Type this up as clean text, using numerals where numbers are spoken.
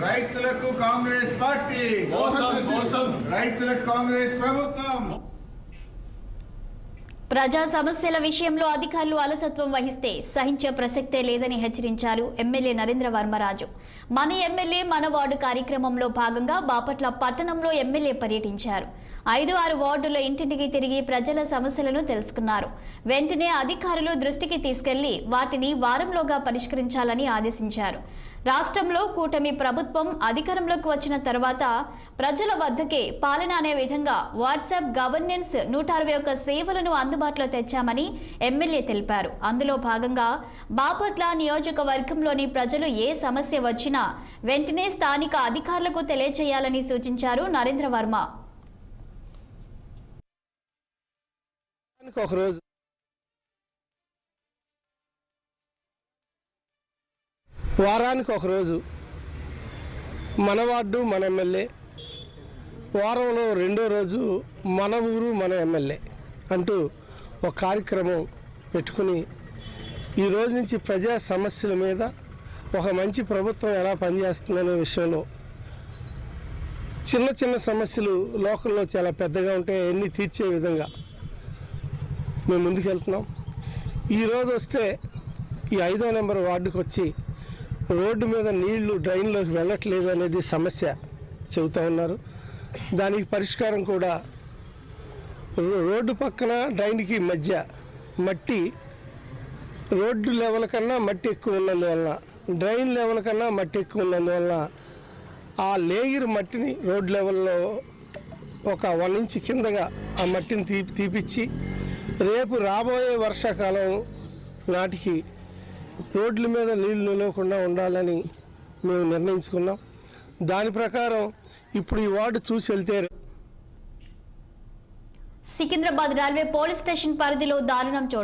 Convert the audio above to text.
రైతులకు కాంగ్రెస్ పార్టీ, రైతులకు కాంగ్రెస్ ప్రభుత్వం. ప్రజా సమస్యల విషయంలో అధికారులు అలసత్వం వహిస్తే సహించే ప్రసక్తే లేదని హెచ్చరించారు ఎమ్మెల్యే నరేంద్ర వర్మరాజు. మన ఎమ్మెల్యే మన వార్డు కార్యక్రమంలో భాగంగా బాపట్ల పట్టణంలో ఎమ్మెల్యే పర్యటించారు. 5-6 వార్డుల ఇంటింటికి తిరిగి ప్రజల సమస్యలను తెలుసుకున్నారు. వెంటనే అధికారులు దృష్టికి తీసుకెళ్లి వాటిని వారంలోగా పరిష్కరించాలని ఆదేశించారు. రాష్ట్రంలో కూటమి ప్రభుత్వం అధికారంలోకి వచ్చిన తర్వాత ప్రజల వద్దకే పాలన అనే విధంగా వాట్సాప్ గవర్నెన్స్ 161 సేవలను అందుబాటులో తెచ్చామని ఎమ్మెల్యే తెలిపారు. అందులో భాగంగా బాపట్ల నియోజకవర్గంలోని ప్రజలు ఏ సమస్య వచ్చినా వెంటనే స్థానిక అధికారులకు తెలియజేయాలని సూచించారు నరేంద్ర వర్మ. వారానికి ఒక రోజు మన వార్డు మన ఎమ్మెల్యే, వారంలో 2వ రోజు మన ఊరు మన ఎమ్మెల్యే అంటూ ఒక కార్యక్రమం పెట్టుకుని ఈ రోజు నుంచి ప్రజా సమస్యల మీద ఒక మంచి ప్రభుత్వం ఎలా పనిచేస్తుందనే విషయంలో చిన్న చిన్న సమస్యలు లోకల్లో చాలా పెద్దగా ఉంటే అన్నీ తీర్చే విధంగా మేము ముందుకు వెళ్తున్నాం. ఈరోజు వస్తే ఈ 5వ నెంబర్ వార్డుకు వచ్చి రోడ్డు మీద నీళ్లు డ్రైన్లోకి వెళ్ళట్లేదు అనేది సమస్య చెబుతూ ఉన్నారు. దానికి పరిష్కారం కూడా రోడ్డు పక్కన డ్రైన్కి మధ్య మట్టి రోడ్డు లెవెల్ కన్నా మట్టి ఎక్కువ ఉన్నందువలన, డ్రైన్ లెవెల్ కన్నా మట్టి ఎక్కువ ఉన్నందువలన ఆ లేగిరి మట్టిని రోడ్ లెవెల్లో ఒక 1 ఇంచ్ కిందగా ఆ మట్టిని తీపిచ్చి రేపు రాబోయే వర్షాకాలం నాటికి రోడ్ల మీద నీళ్లు నిలవకుండా ఉండాలని మేము నిర్ణయించుకున్నాం. దాని ప్రకారం ఇప్పుడు ఈ వార్డు చూసి వెళ్తే సికింద్రాబాద్ రైల్వే పోలీస్ స్టేషన్ పరిధిలో దారుణం